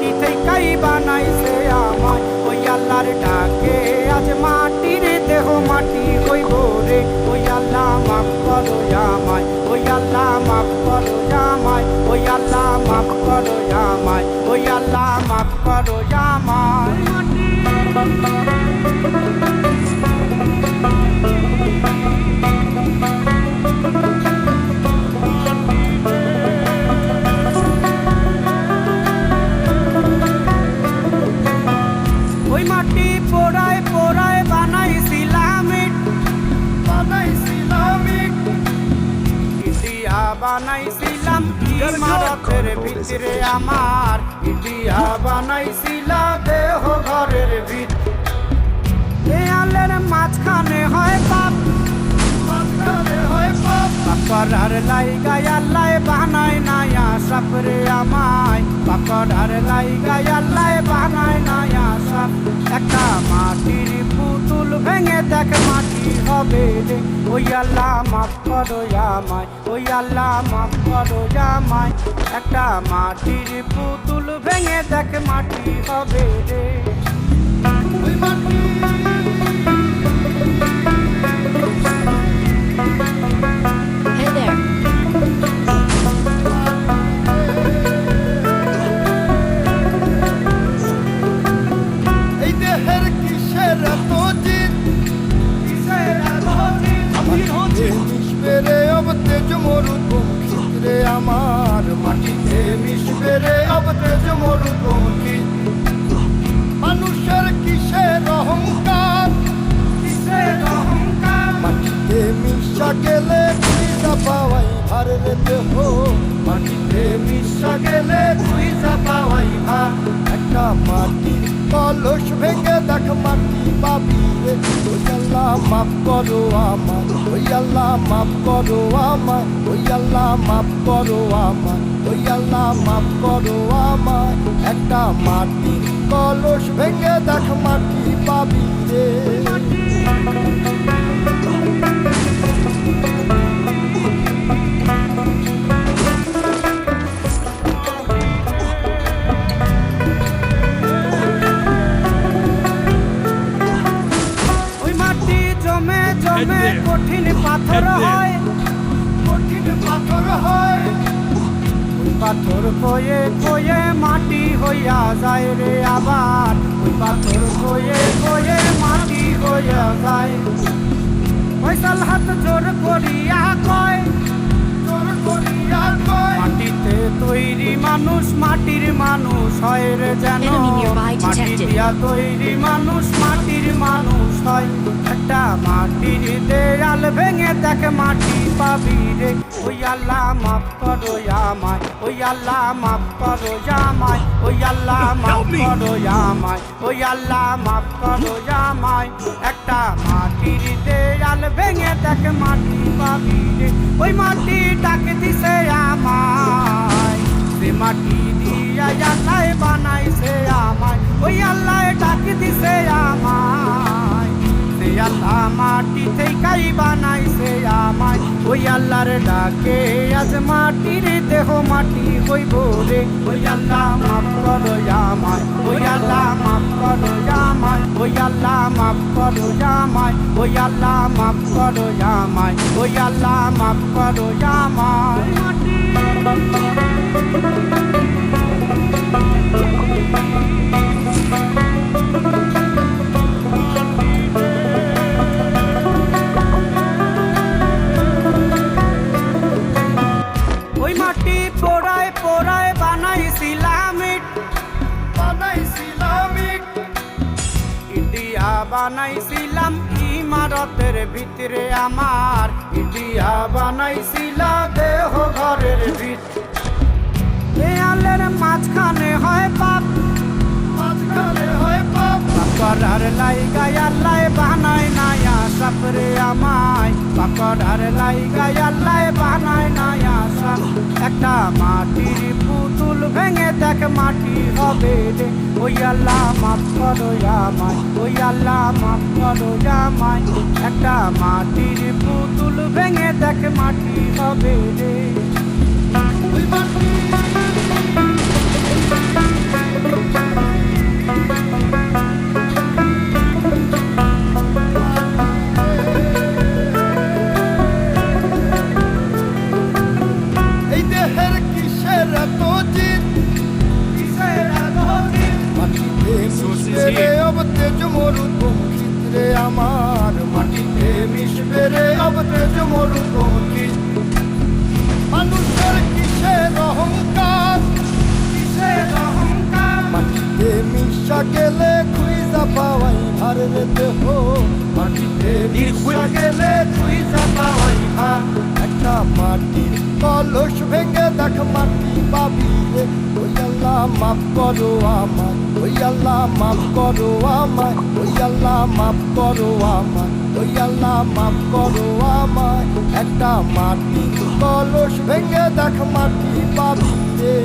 মাটি থেকেই বানাইছে আমায়। ওই আল্লাহর ডাকে আজ মাটির দেহ মাটি হইব রে। ওই আল্লাহ মাফ করো আমায়, ওই আল্লাহ মাফ করো আমায়, ওই আল্লাহ মাফ করো আমায়, ওই আল্লাহ মাফ করো আমায়। ওই মাটি পোড়ায় পোড়ায় বানাইছিলাম ইট, ইন্ডিয়া বানাইছিলাম ইমারতের ভিতরে আমার। ইন্ডিয়া বানাইছিলাম দেহ ঘরের ভিত, দেয়ালের মাঝখানে হয় পাপ, পাকড়ার লাইগায় আল্লাহ বানায় নায়া সাপরে আমায়। পাকড়ার লাইগায় আল্লাহ বানায় নায়া সাপ। একটা মাটির পুতুল ভেঙে দেখ মাটি হবে রে। ওই আল্লাহ মাফ করো আমায়, ওই আল্লাহ মাফ করো আমায়। একটা মাটির পুতুল ভেঙে দেখ মাটি হবে রে। ওই মাটি Hey there. এই দেহের কিসের এত জিদ, মিশবে রে অব তেজ মরুপঙ্খী রে আমার। মাটিতে মিশবে রে অব তেজ মরুপঙ্খী। মানুষের কিসের অহংকার, মাটিতে মিশা গেলে খুঁজা পাওয়াই ভার রে দেহ। মাটিতে মিশা গেলে খুঁজা পাওয়াই ভার। একটা মাটির কলস ভেঙে দেখ মাটি পাবি রে। ওই আল্লাহ মাফ করো আমায়, ওই আল্লাহ মাফ করো আমায়, ওই আল্লাহ মাফ করো আমায়, ওই আল্লাহ মাফ করো আমায়। একটা মাটির কলস ভেঙে দেখ মাটি পাবি রে। জমে কঠিন পাথর হয়, কঠিন পাথর হয়। ওই পাথর কয়ে কয়ে মাটি হইয়া যায় রে আবার। ওই পাথর কয়ে কয়ে মাটি হইয়া যায়। ফয়সাল হাত জোর করিয়া কয়, জোর করিয়া কয়। মাটিতে তৈরি মানুষ মাটির মানুষ হয় রে যেন। Enemy nearby মাটি detected. দিয়া তৈরি মানুষ মাটির মানুষ হয়। একটা মাটির দেয়াল ভেঙে দেখ মাটি পাবি রে। ওই আল্লাহ মাফ করো আমায়, ওই আল্লাহ মাফ করো আমায়, ওই আল্লাহ মাফ করো আমায়, ওই আল্লাহ মাফ করো আমায়। একটা মাটির দেয়াল ভেঙে দেখ মাটি পাবি রে। ওই মাটি ডাকে দিছে আমায়, সে মাটি দিয়া আল্লাহ বানাইছে আমায়। ওই আল্লাহ ডাকে দিছে আমায়, সে আল্লাহ মাটি থেকেই বানাইছে আমায়। ওই আল্লাহর ডাকে আজ মাটির দেহ মাটি হইব রে। ওই আল্লাহ মাফ করো আমায়, ওই আল্লাহ মাফ করো আমায়, ওই আল্লাহ মাফ করো আমায়, ওই আল্লাহ মাফ করো আমায়, ওই আল্লাহ মাফ করো আমায়। ওই মাটি পোড়ায় পোড়ায় বানাইছিলাম ইট, ইন্ডিয়া বানাইছিলাম ইমারতের ভিতরে আমার। ইন্ডিয়া বানাইছিলাম দেহ ঘরের ভিত, দেয়ালের মাঝখানে হয় পাপ, মাঝখানে হয় পাপ। পাকড়ার লাইগায় আল্লাহ বানায় নায়া সাপরে আমায়। পাকড়ার লাইগায় আল্লাহ বানায় নায়া সাপ। একটা মাটির পুতুল ভেঙে দেখ মাটি হবে রে। ওই আল্লাহ মাফ করো আমায়, ওই আল্লাহ মাফ করো আমায়। একটা মাটির পুতুল ভেঙে দেখ মাটি হবে রে। ওই মাটি তেজ মরুভূম ক্ষেত্রে আমার মাটিতে মিশবে রে অব তেজ মরুভূম মানুষের কিসের অহংকার কিসের অহংকার মাটিতে মিশা গেলে খুঁজা পাওয়াই ভার রে দেহ মাটিতে মিশা গেলে খুঁজা পাওয়াই ভার একটা মাটির কলস ভেঙে দেখ মাটি পাবি রে ওই আল্লাহ মাফ করো আমায় ওই আল্লাহ মাফ করো আমায় ওই আল্লাহ মাফ করো আমায় ওই আল্লাহ মাফ করো আমায় একটা মাটির কলস ভেঙে দেখ মাটি পাবি রে